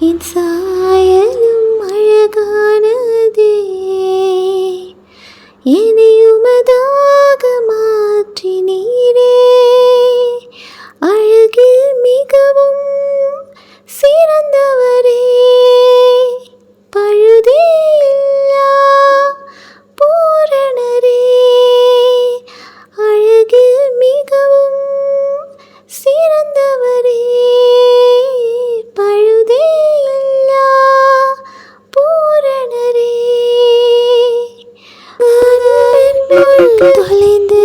என் சாயலும் அழகானதே, என்னை உமதாக மாற்றினீரே. அழகில் மிகவும் சிறந்தவரே, பழுதே இல்லா பூரணரே. அழகில் மிகவும் சிறந்தவரே, பழுதே இல்லா பூரணரே. தொலைந்து